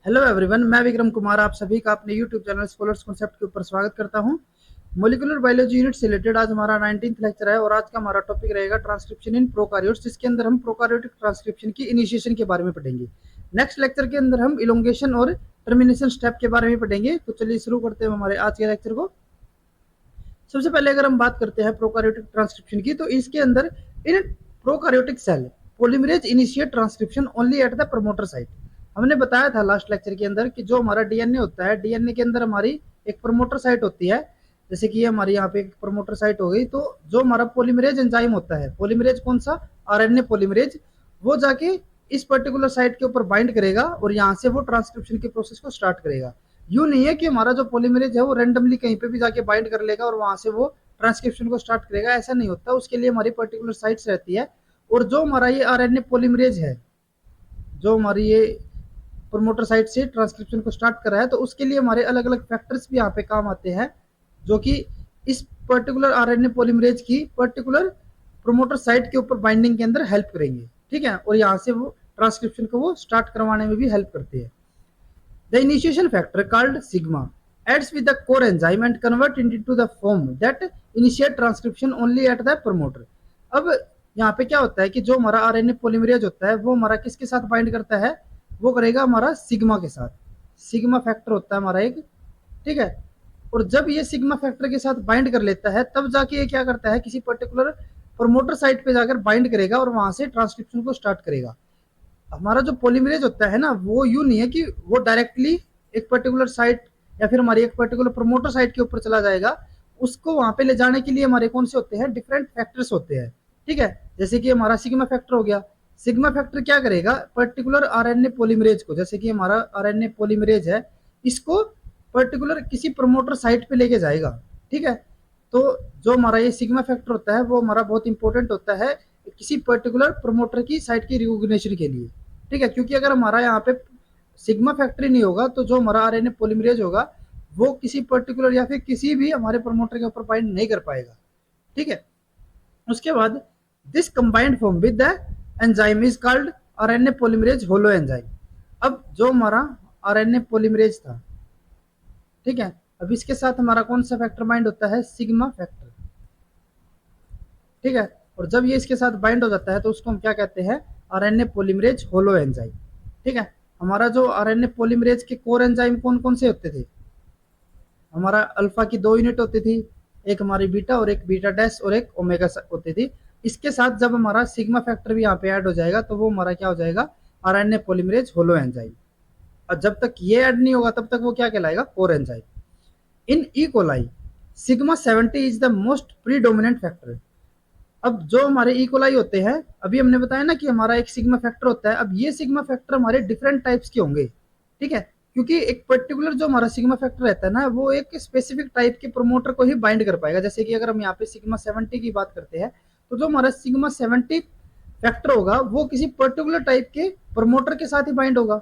Hello everyone, मैं विक्रम कुमार आप सभी का अपने यूट्यूब चैनल स्कॉलर्स कॉन्सेप्ट के ऊपर स्वागत करता हूं। मॉलिक्यूलर बायोलॉजी यूनिट से रिलेटेड आज हमारा 19th लेक्चर है और आज का हमारा टॉपिक रहेगा ट्रांसक्रिप्शन इन प्रोकार्योट्स, जिसके अंदर हम प्रोकार्योटिक ट्रांसक्रिप्शन की इनिशिएशन के बारे में पढ़ेंगे। नेक्स्ट लेक्चर के अंदर हम इलोंगेशन और टर्मिनेशन स्टेप के बारे में पढ़ेंगे। तो चलिए शुरू करते हैं हमारे आज के लेक्चर को। सबसे पहले अगर हम बात करते हैं प्रोकार्योटिक ट्रांसक्रिप्शन की, तो इसके अंदर इन prokaryotic cell polymerase initiate transcription only at the promoter site. हमने बताया था लास्ट लेक्चर के अंदर कि जो हमारा डीएनए होता है, डीएनए के अंदर हमारी एक प्रमोटर साइट होती है। जैसे कि हमारी यहाँ पे एक प्रमोटर साइट हो गई, तो जो हमारा पॉलीमरेज एंजाइम होता है, पॉलीमरेज कौन सा, आरएनए पॉलीमरेज, वो जाके इस पर्टिकुलर साइट के ऊपर बाइंड करेगा और यहाँ से वो ट्रांसक्रिप्शन के प्रोसेस को स्टार्ट करेगा। यूं नहीं है कि हमारा जो पॉलीमरेज है वो रैंडमली कहीं पे भी जाके बाइंड कर लेगा और वहां से वो ट्रांसक्रिप्शन को स्टार्ट करेगा, ऐसा नहीं होता। उसके लिए हमारी पर्टिकुलर साइट्स रहती है। और जो हमारा ये आरएनए पॉलीमरेज है, जो हमारी ये प्रोमोटर साइट से ट्रांसक्रिप्शन को स्टार्ट कर रहा है, तो उसके लिए हमारे अलग अलग फैक्टर्स भी यहाँ पे काम आते हैं, जो कि इस पर्टिकुलर आरएनए पॉलीमरेज की पर्टिकुलर प्रोमोटर साइट के ऊपर बाइंडिंग के अंदर हेल्प करेंगे। ठीक है, और यहाँ से वो ट्रांसक्रिप्शन को वो स्टार्ट करवाने में भी हेल्प करते हैं। The initiation factor called sigma adds with the core enzyme and convert it into the form that initiate transcription only at the promoter। अब यहाँ पे क्या होता है कि जो हमारा आरएनए पॉलीमरेज होता है वो हमारा किसके साथ बाइंड करता है, वो करेगा हमारा सिग्मा के साथ। सिग्मा फैक्टर होता है हमारा एक, ठीक है। और जब ये सिग्मा फैक्टर के साथ बाइंड कर लेता है, तब जाके ये क्या करता है, किसी पर्टिकुलर प्रमोटर साइट पे जाकर बाइंड करेगा और वहां से ट्रांसक्रिप्शन को स्टार्ट करेगा। हमारा जो पॉलीमरेज होता है ना, वो यूं नहीं है कि वो डायरेक्टली एक पर्टिकुलर साइट या फिर हमारी एक पर्टिकुलर प्रमोटर साइट के ऊपर चला जाएगा। उसको वहां पे ले जाने के लिए हमारे कौन से होते हैं, डिफरेंट फैक्टर्स होते हैं। ठीक है, जैसे कि हमारा सिग्मा फैक्टर हो गया। सिग्मा फैक्टर क्या करेगा, पर्टिकुलर आरएनए पॉलीमरेज को, जैसे कि हमारा आरएनए पॉलीमरेज है, इसको पर्टिकुलर किसी प्रमोटर साइट पे लेके जाएगा। ठीक है, तो जो हमारा ये सिग्मा फैक्टर होता है वो हमारा बहुत इंपॉर्टेंट होता है किसी पर्टिकुलर प्रमोटर की साइट की रिकॉग्निशन के लिए। ठीक है, क्योंकि अगर हमारा यहाँ पे सिग्मा फैक्टर नहीं होगा, तो जो हमारा आरएनए पॉलीमरेज होगा वो किसी पर्टिकुलर या फिर किसी भी हमारे प्रमोटर के ऊपर बाइंड नहीं कर पाएगा। ठीक है, उसके बाद this combined form with the enzyme is called RNA polymerase holo enzyme. अब जो हमारा आरएनए पॉलीमरेज था, ठीक है, अब इसके साथ हमारा कौन सा फैक्टर बाइंड होता है, सिग्मा फैक्टर। ठीक है, और जब ये इसके साथ बाइंड हो जाता है तो उसको हम क्या कहते हैं, आरएनए पॉलीमरेज होलो एंजाइम। ठीक है, हमारा जो आरएनए पॉलीमरेज के कोर एंजाइम कौन कौन से होते थे, हमारा अल्फा की 2 यूनिट होती थी, एक हमारी बीटा और एक बीटा डैश और एक ओमेगा होती थी। इसके साथ जब हमारा सिग्मा फैक्टर भी यहाँ पे ऐड हो जाएगा तो वो हमारा क्या हो जाएगा, आरएनए पॉलीमरेज होलो एंजाइम। और जब तक ये ऐड नहीं होगा तब तक वो क्या कहलाएगा, core enzyme. In E coli sigma 70 is the most predominant factor. अब जो हमारे इकोलाई होते हैं, अभी हमने बताया ना कि हमारा एक सिग्मा फैक्टर होता है। अब ये सिग्मा फैक्टर हमारे डिफरेंट टाइप्स के होंगे। ठीक है, क्योंकि एक पर्टिकुलर जो हमारा सिग्मा फैक्टर रहता है ना, वो एक स्पेसिफिक टाइप के प्रोमोटर को ही बाइंड कर पाएगा। जैसे कि अगर हम यहाँ पे सिग्मा 70 की बात करते हैं, तो जो हमारा सिग्मा 70 फैक्टर होगा वो किसी पर्टिकुलर टाइप के प्रमोटर के साथ ही बाइंड होगा।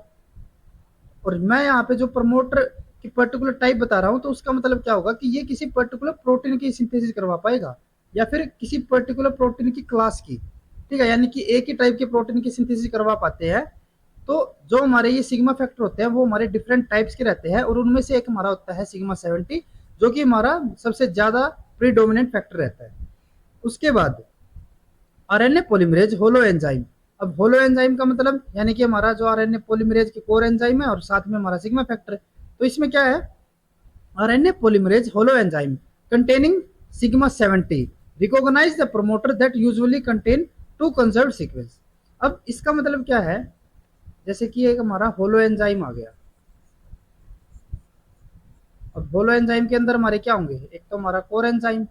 और मैं यहाँ पे जो प्रमोटर की पर्टिकुलर टाइप बता रहा हूँ, तो उसका मतलब क्या होगा कि ये किसी पर्टिकुलर प्रोटीन की सिंथेसिस करवा पाएगा या फिर किसी पर्टिकुलर प्रोटीन की क्लास की। ठीक है, यानी कि एक ही टाइप के प्रोटीन की सिंथेसिस करवा पाते हैं। तो जो हमारे ये सिग्मा फैक्टर होते हैं वो हमारे डिफरेंट टाइप्स के रहते हैं, और उनमें से एक हमारा होता है सिग्मा 70, जो कि हमारा सबसे ज्यादा प्रीडोमिनेंट फैक्टर रहता है। उसके बाद आरएनए पॉलीमरेज होलो एंजाइम। अब होलो एंजाइम का मतलब यानी कि हमारा जो आरएनए पॉलीमरेज की कोर एंजाइम है और साथ में हमारा सिग्मा फैक्टर। तो इसमें क्या है, RNA polymerase holoenzyme containing sigma 70 recognise the promoter that usually contain 2 conserved sequence. अब इसका मतलब क्या है, जैसे कि एक हमारा होलो एंजाइम आ गया। अब होलो एंजाइम के अंदर हमारे क्या होंगे, एक तो हमारा कोर एंजाइम,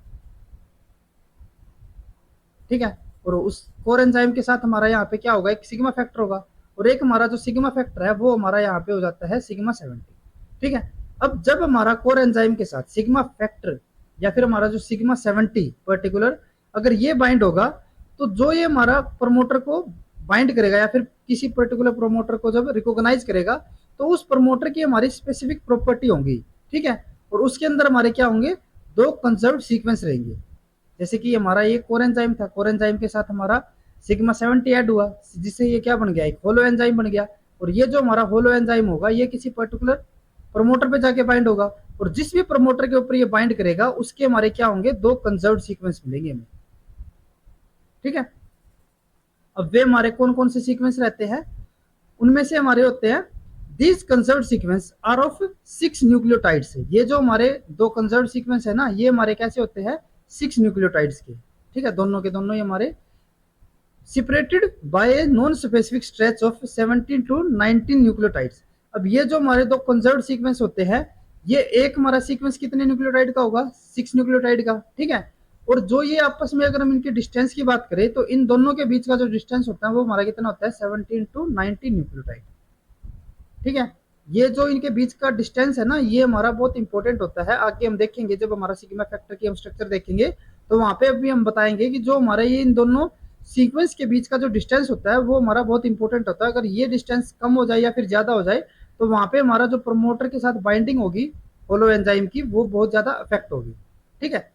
ठीक है, और उस कोर एंजाइम के साथ हमारा यहाँ पे क्या होगा, एक सिग्मा फैक्टर होगा, और एक हमारा जो सिग्मा फैक्टर है वो हमारा यहाँ पे हो जाता है सिग्मा 70। ठीक है, अब जब हमारा कोर एंजाइम के साथ सिग्मा फैक्टर या फिर हमारा जो सिग्मा 70 पर्टिकुलर अगर ये बाइंड होगा, तो जो ये हमारा प्रमोटर को बाइंड करेगा या फिर किसी पर्टिकुलर प्रमोटर को जब रिकॉग्नाइज करेगा, तो उस प्रमोटर की हमारी स्पेसिफिक प्रॉपर्टी होंगी। ठीक है, और उसके अंदर हमारे क्या होंगे, 2 कंजर्व्ड सीक्वेंस रहेंगे। जैसे कि हमारा ये कोर एंजाइम था, कोर एंजाइम के साथ हमारा सिग्मा 70 ऐड हुआ, जिससे ये क्या बन गया, एक होलो एंजाइम बन गया। और ये जो हमारा होलो एंजाइम होगा ये किसी पर्टिकुलर प्रमोटर पे जाके बाइंड होगा, और जिस भी प्रमोटर के ऊपर ये बाइंड करेगा उसके हमारे क्या होंगे, दो कंजर्व्ड सीक्वेंस मिलेंगे हमें। ठीक है, अब वे हमारे कौन कौन से सीक्वेंस रहते हैं, उनमें से हमारे होते हैं these conserved sequence are of 6 nucleotides. ये जो हमारे दो कंजर्व्ड सीक्वेंस है ना, ये हमारे कैसे होते हैं, 6 न्यूक्लियोटाइड्स के। ठीक है, दोनों के दोनों ये हमारे separated by a non specific stretch of 17 to 19 nucleotides. अब ये जो हमारे दो कंजर्व्ड सीक्वेंस होते हैं, ये एक हमारा सीक्वेंस कितने न्यूक्लियोटाइड का होगा, 6 न्यूक्लियोटाइड का। ठीक है, और जो ये आपस में अगर हम इनकी डिस्टेंस की बात करें तो इन दोनों के बीच का जो डिस्टेंस होता है वो हमारा कितना होता है, 17 टू 19 न्यूक्लियोटाइड। ठीक है, ये जो इनके बीच का डिस्टेंस है ना, ये हमारा बहुत इंपॉर्टेंट होता है। आगे हम देखेंगे जब हमारा सिग्मा फैक्टर की हम स्ट्रक्चर देखेंगे तो वहां पे अभी हम बताएंगे कि जो हमारा ये इन दोनों सीक्वेंस के बीच का जो डिस्टेंस होता है वो हमारा बहुत इंपॉर्टेंट होता है। अगर ये डिस्टेंस कम हो जाए या फिर ज्यादा हो जाए तो वहां पे हमारा जो प्रमोटर के साथ बाइंडिंग होगी होलो एंजाइम की वो बहुत ज्यादा अफेक्ट होगी। ठीक है,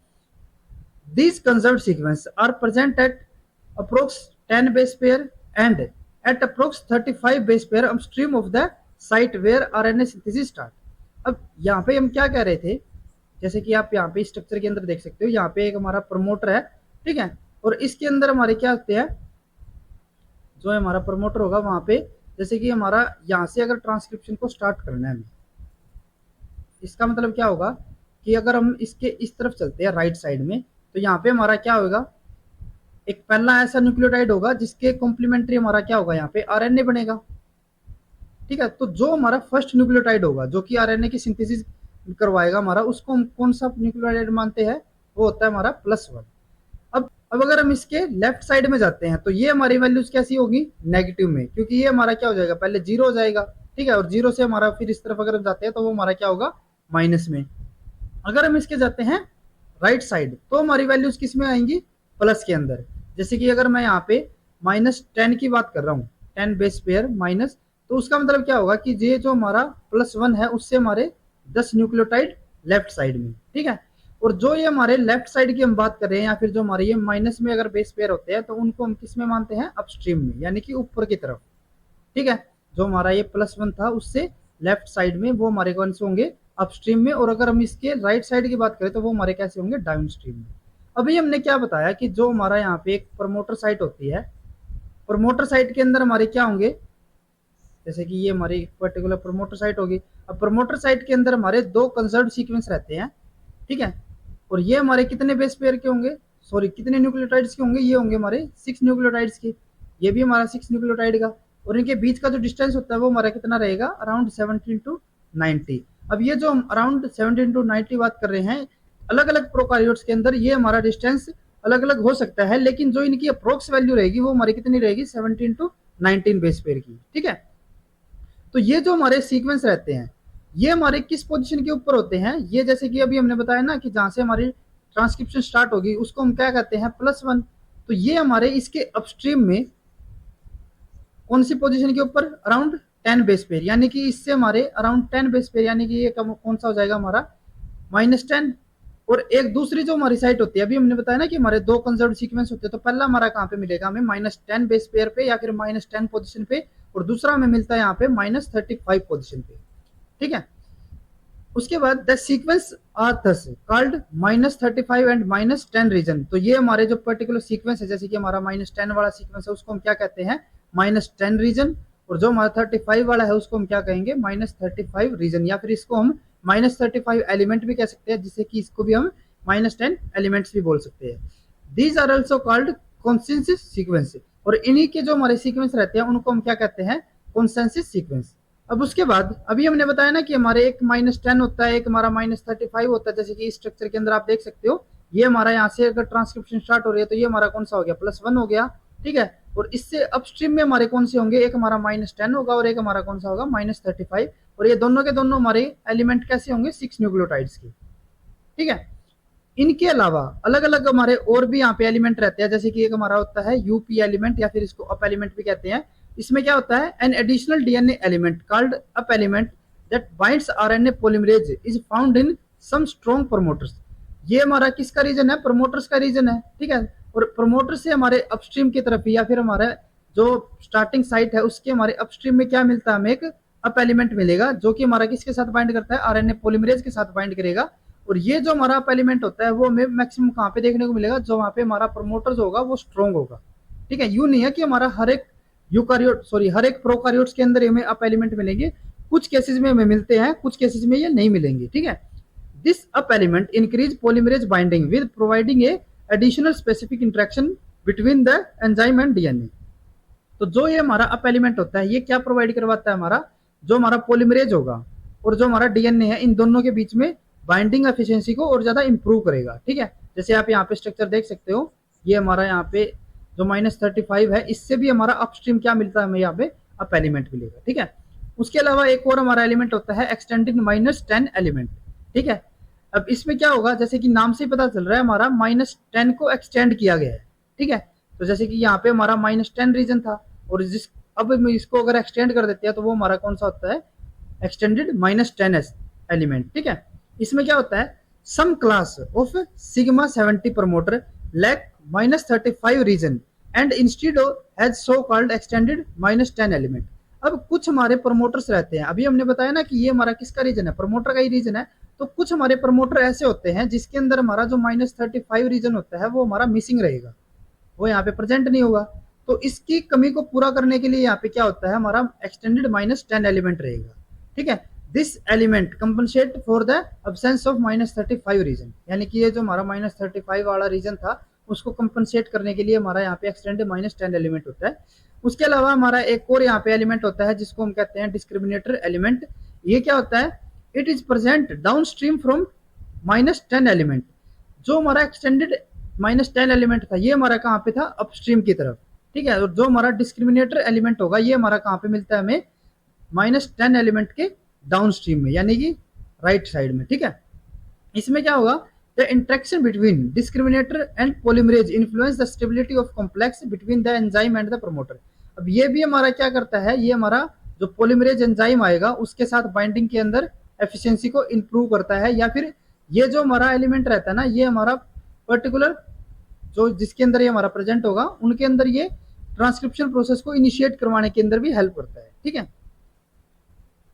these conserved sequence are present at approx 10 base pair and at approx 35 base pair upstream of the site where RNA synthesis start। अब यहाँ पे हम क्या कह रहे थे, जैसे कि आप यहाँ पे स्ट्रक्चर के अंदर देख सकते हो, यहाँ पे एक हमारा प्रमोटर है। ठीक है, और इसके अंदर हमारे क्या होते हैं, जो हमारा प्रमोटर होगा वहां पे, जैसे कि हमारा यहाँ से अगर ट्रांसक्रिप्शन को स्टार्ट करना है हमें, इसका मतलब क्या होगा कि अगर हम इसके इस तरफ चलते हैं राइट साइड में, तो यहाँ पे हमारा क्या होगा, एक पहला ऐसा न्यूक्लियोटाइड होगा जिसके कॉम्प्लीमेंट्री हमारा क्या होगा, यहाँ पे आरएनए बनेगा। ठीक है, तो जो हमारा फर्स्ट न्यूक्लियोटाइड होगा जो कि आरएनए की सिंथेसिस करवाएगा हमारा, उसको हम कौन सा न्यूक्लियोटाइड मानते हैं, वो होता है हमारा +1। अब अगर हम इसके लेफ्ट साइड में जाते हैं तो ये हमारी वैल्यूज कैसी होगी, नेगेटिव में, क्योंकि ये हमारा क्या हो जाएगा, पहले 0 हो जाएगा। ठीक है, और 0 से हमारा फिर इस तरफ अगर हम जाते हैं तो वो हमारा क्या होगा, माइनस में। अगर हम इसके जाते हैं राइट साइड तो हमारी वैल्यूज किस में आएंगी, प्लस के अंदर। जैसे कि अगर मैं यहाँ पे -10 की बात कर रहा हूँ, 10 बेस पेयर माइनस, तो उसका मतलब क्या होगा कि ये जो हमारा +1 है उससे हमारे 10 न्यूक्लियोटाइड लेफ्ट साइड में। ठीक है, और जो ये हमारे लेफ्ट साइड की हम बात कर रहे हैं या फिर जो हमारे ये माइनस में अगर बेस पेयर होते हैं तो उनको हम किस में मानते हैं, अपस्ट्रीम में, यानी कि ऊपर की तरफ। ठीक है, जो हमारा ये +1 था उससे लेफ्ट साइड में वो हमारे कौन से होंगे, अपस्ट्रीम में। और अगर हम इसके राइट साइड की बात करें तो वो हमारे कैसे होंगे, डाउनस्ट्रीम में। अभी हमने क्या बताया कि जो हमारा यहाँ पे एक प्रमोटर साइट होती है, प्रमोटर साइट के अंदर हमारे क्या होंगे, जैसे कि ये हमारी पर्टिकुलर प्रमोटर साइट होगी। अब प्रमोटर साइट के अंदर हमारे दो कंजर्व्ड सीक्वेंस रहते हैं। ठीक है, और ये हमारे कितने बेस पेयर के होंगे, सॉरी कितने न्यूक्लियोटाइड्स के होंगे, ये होंगे हमारे 6 न्यूक्लियोटाइड्स के। ये भी हमारा 6 न्यूक्लियोटाइड का, और इनके बीच का जो डिस्टेंस होता है वो हमारा कितना रहेगा, अराउंड 17 टू 90। अब ये जो हम अराउंड 17 टू 90 बात कर रहे हैं, अलग अलग प्रोकार्योट्स के अंदर ये हमारा डिस्टेंस अलग अलग हो सकता है, लेकिन जो इनकी अप्रोक्स वैल्यू रहेगी वो हमारी कितनी रहेगी, 17 टू 19 बेस पेयर की। ठीक है, तो ये जो हमारे सीक्वेंस रहते हैं ये हमारे किस पोजीशन के ऊपर होते हैं, ये जैसे कि अभी हमने बताया ना कि जहां से हमारी ट्रांसक्रिप्शन स्टार्ट होगी उसको हम क्या कहते हैं, +1। तो ये हमारे इसके अपस्ट्रीम में कौन सी पोजीशन के ऊपर, अराउंड 10 बेस पेयर, यानी कि इससे हमारे अराउंड 10 बेस पेयर, यानी कि ये कौन सा हो जाएगा हमारा, -10। और एक दूसरी जो हमारी साइट होती है, अभी हमने बताया ना कि हमारे दो कंजर्व्ड सीक्वेंस होते हैं, तो पहला हमारा कहाँ पे मिलेगा हमें, -10 बेस पेयर पे या फिर -10 पोजीशन पे, और दूसरा हमें मिलता है यहाँ पे -35 पोजीशन पे। ठीक है, उसके बाद the sequence are thus called -35 and -10 region. तो ये हमारे जो पर्टिकुलर सीक्वेंस है, जैसे कि हमारा -10 वाला सीक्वेंस है उसको हम क्या कहते हैं, -10 रीजन, और जो हमारा 35 वाला है उसको हम क्या कहेंगे, -35 रीजन, या फिर इसको हम -35 एलिमेंट भी कह सकते हैं, जिससे कि इसको भी हम -10 एलिमेंट्स भी बोल सकते हैं। These are also called consensus sequence, और इन्हीं के जो हमारे सीक्वेंस रहते हैं उनको हम क्या कहते हैं, कॉन्सेंसस सीक्वेंस। अब उसके बाद अभी हमने बताया ना कि हमारे एक -10 होता है, एक हमारा -35 होता है, जैसे कि इस स्ट्रक्चर के अंदर आप देख सकते हो, ये हमारा यहाँ से अगर ट्रांसक्रिप्शन स्टार्ट हो रही है तो ये हमारा कौन सा हो गया, +1 हो गया। ठीक है, और इससे अपस्ट्रीम में हमारे कौन से होंगे, एक हमारा -10 होगा और एक हमारा कौन सा होगा, -35। और ये दोनों के दोनों हमारे एलिमेंट कैसे होंगे, 6 न्यूक्लियोटाइड्स के। ठीक है, इनके अलावा अलग अलग हमारे और भी यहाँ पे एलिमेंट रहते हैं, जैसे कि एक हमारा होता है यूपी एलिमेंट, या फिर इसको अप एलिमेंट भी कहते हैं। इसमें क्या होता है, an additional DNA element called up element that binds RNA polymerase is found in some strong promoters. ये हमारा किसका रीजन है, प्रमोटर्स का रीजन है। ठीक है, और प्रमोटर से हमारे अपस्ट्रीम की तरफ या फिर हमारे जो स्टार्टिंग साइट है उसके हमारे अपस्ट्रीम में क्या मिलता है, हमें एक अप एलिमेंट मिलेगा जो कि हमारा किसके साथ बाइंड करता है, आरएनए पॉलीमरेज के साथ बाइंड करेगा। और ये जो हमारा अप एलिमेंट होता है वो हमें मैक्सिमम कहाँ पे देखने को मिलेगा, जो वहाँ पे हमारा प्रमोटर जो होगा वो स्ट्रॉन्ग होगा। ठीक है, यूं नहीं है कि हमारा हर एक हर एक प्रोकारियोट्स के अंदर हमें अप एलिमेंट मिलेंगे, कुछ केसेस में हमें मिलते हैं, कुछ केसेस में ये नहीं मिलेंगे। ठीक है, this up element increase polymerase binding with providing A additional specific interaction between the enzyme and DNA. तो जो ये हमारा अप एलिमेंट होता है ये क्या प्रोवाइड करवाता है, हमारा जो हमारा पॉलीमरेज होगा और जो हमारा डीएनए है इन दोनों के बीच में बाइंडिंग एफिशिएंसी को और ज्यादा इंप्रूव करेगा। ठीक है, जैसे आप यहाँ पे स्ट्रक्चर देख सकते हो, ये हमारा यहाँ पे जो -35 है इससे भी हमारा अपस्ट्रीम क्या मिलता है, हमें यहाँ पे अप एलिमेंट मिलेगा। ठीक है, उसके अलावा एक और हमारा एलिमेंट होता है एक्सटेंडेड -10 एलिमेंट। ठीक है, अब इसमें क्या होगा, जैसे कि नाम से पता चल रहा है हमारा -10 को एक्सटेंड किया गया है। ठीक है, तो जैसे कि यहाँ पे हमारा -10 रीजन था और जिस अब इसको अगर एक्सटेंड कर देते हैं तो वो हमारा कौन सा होता है, एक्सटेंडेड -10 एलिमेंट। ठीक है, इसमें क्या होता है, some class of sigma 70 promoter lack -35 region and instead has so called extended -10 element. अब कुछ हमारे प्रमोटर्स रहते हैं, अभी हमने बताया ना कि ये हमारा किसका रीजन है, प्रमोटर का ही रीजन है। तो कुछ हमारे प्रमोटर ऐसे होते हैं जिसके अंदर हमारा जो -35 रीजन होता है वो हमारा मिसिंग रहेगा, वो यहाँ पे प्रेजेंट नहीं होगा। तो इसकी कमी को पूरा करने के लिए यहाँ पे क्या होता है, हमारा एक्सटेंडेड -10 एलिमेंट रहेगा। ठीक है, this element compensate for the absence of -35 region, यानी कि ये जो हमारा -35 वाला रीजन था उसको कंपनसेट करने के लिए हमारा यहाँ पे एक्सटेंडेड -10 एलिमेंट होता है। उसके अलावा हमारा एक और यहाँ पे एलिमेंट होता है जिसको हम कहते हैं डिस्क्रिमिनेटर एलिमेंट। ये क्या होता है, it is present down stream from -10 element. जो हमारा एक्सटेंडेड -10 एलिमेंट था ये हमारा कहाँ पे था, अपस्ट्रीम की तरफ। ठीक है, और जो हमारा डिस्क्रिमिनेटर एलिमेंट होगा ये हमारा कहाँ पे मिलता है, हमें -10 एलिमेंट के डाउन स्ट्रीम में, यानी कि राइट साइड में। ठीक है, इसमें क्या होगा, the interaction between discriminator and polymerase influence the stability of complex between the enzyme and the promoter. अब ये भी हमारा क्या करता है, ये हमारा जो पॉलीमरेज एंजाइम आएगा उसके साथ बाइंडिंग के अंदर एफिशिएंसी को इंप्रूव करता है, या फिर ये जो हमारा एलिमेंट रहता है ना ये हमारा पर्टिकुलर जो जिसके अंदर ये हमारा प्रेजेंट होगा उनके अंदर ये ट्रांसक्रिप्शन प्रोसेस को इनिशिएट करवाने के अंदर भी हेल्प करता है। ठीक है,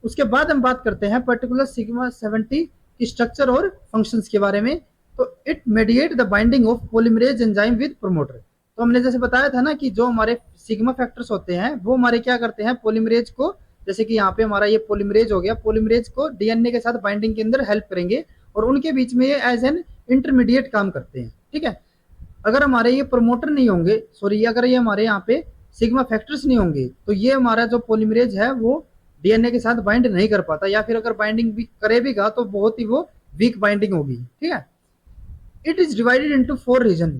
उसके बाद हम बात करते हैं पर्टिकुलर सिग्मा 70 की स्ट्रक्चर और फंक्शंस के बारे में। तो it mediate the binding of polymerase enzyme with promoter. तो हमने जैसे बताया था ना कि जो हमारे सिग्मा फैक्टर्स होते हैं वो हमारे क्या करते हैं, पॉलीमरेज को, जैसे कि यहाँ पे हमारा ये पॉलीमरेज हो गया, पॉलीमरेज को डीएनए के साथ बाइंडिंग के अंदर हेल्प करेंगे और उनके बीच में ये एज एन इंटरमीडिएट काम करते हैं। ठीक है, अगर हमारे ये प्रमोटर नहीं होंगे, सॉरी अगर ये हमारे यहाँ पे सिग्मा फैक्टर्स नहीं होंगे तो ये हमारा जो पॉलीमरेज है वो डीएनए के साथ बाइंड नहीं कर पाता, या फिर अगर बाइंडिंग भी करेगा तो बहुत ही वो वीक बाइंडिंग होगी। ठीक है, it is divided into 4 region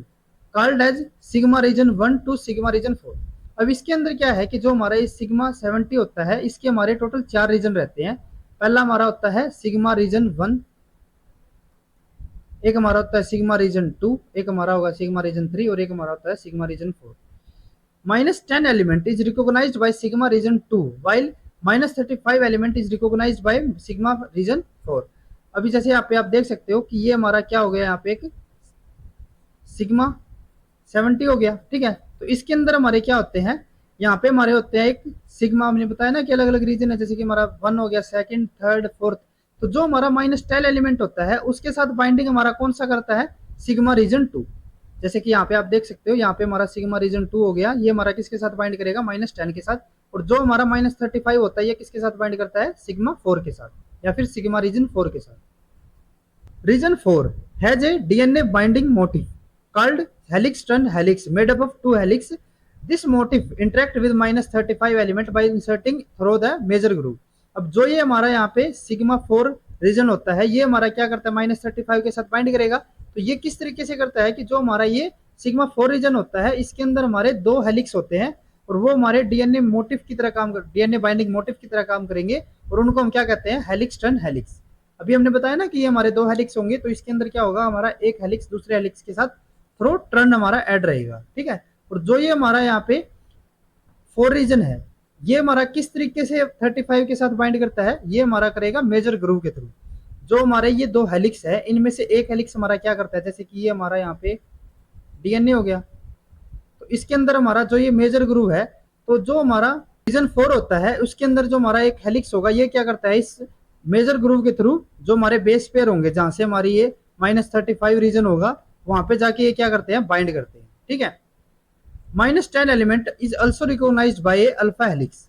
called as sigma region 1 to sigma region 4। अब इसके अंदर क्या है कि जो हमारा ये सिग्मा 70 होता है इसके हमारे टोटल 4 रीजन रहते हैं। पहला हमारा होता है सिग्मा रीजन 1, एक हमारा होता है सिग्मा रीजन 2, एक हमारा होगा सिग्मा रीजन 3 और एक हमारा होता है sigma region 4। -10 element is recognised by sigma region 2 while -35 element is recognised by sigma region 4। अभी जैसे यहाँ पे आप देख सकते हो कि ये हमारा क्या हो गया, यहाँ पे एक सिग्मा 70 हो गया। ठीक है, तो इसके अंदर हमारे क्या होते हैं, यहाँ पे हमारे होते हैं एक सिग्मा, हमने बताया ना कि अलग अलग रीजन है, जैसे कि हमारा 1 हो गया, सेकंड, थर्ड, फोर्थ। तो जो हमारा -10 एलिमेंट होता है उसके साथ बाइंडिंग हमारा कौन सा करता है, सिग्मा रीजन 2। जैसे कि यहाँ पे आप देख सकते हो, यहाँ पे हमारा सिग्मा रीजन 2 हो गया, ये हमारा किसके साथ बाइंड करेगा, -10 के साथ। और जो हमारा -35 होता है ये किसके साथ बाइंड करता है, सिग्मा 4 के साथ या फिर सिग्मा रीजन 4 के साथ। Region 4 has a DNA binding motif called helix turn helix made up of 2 helix. This motif interact with -35 element by inserting through the major groove. अब जो ये हमारा यहाँ पे सिग्मा 4 रीजन होता है ये हमारा क्या करता है, -35 के साथ बाइंड करेगा। तो ये किस तरीके से करता है कि जो हमारा ये सिग्मा 4 रीजन होता है इसके अंदर हमारे 2 हेलिक्स होते हैं और वो हमारे डीएनए मोटिव की तरह काम कर डीएनए बाइंडिंग मोटिव की तरह काम करेंगे और उनको हम क्या कहते हैं, हेलिक्स टर्न हेलिक्स। अभी हमने बताया ना कि ये हमारे 2 हेलिक्स होंगे, तो इसके अंदर क्या होगा, हमारा एक हेलिक्स दूसरे हेलिक्स के साथ थ्रो टर्न हमारा ऐड रहेगा। ठीक है, और जो ये हमारा यहाँ पे 4 रीजन है ये हमारा किस तरीके से 35 के साथ बाइंड करता है, ये हमारा करेगा मेजर ग्रूव के थ्रू। जो हमारे ये 2 हेलिक्स है इनमें से एक हेलिक्स हमारा क्या करता है, जैसे कि ये हमारा यहाँ पे डीएनए हो गया, तो इसके अंदर हमारा जो ये मेजर ग्रूव है तो जो हमारा रीजन 4 होता है उसके अंदर जो हमारा एक हेलिक्स होगा, ये क्या करता है, इस मेजर ग्रुप के थ्रू जो हमारे बेस पेयर होंगे जहां से हमारी ये -35 रीजन होगा, वहां पे जाके ये क्या करते हैं, बाइंड करते हैं। ठीक है, -10 element is also recognised by alpha helix.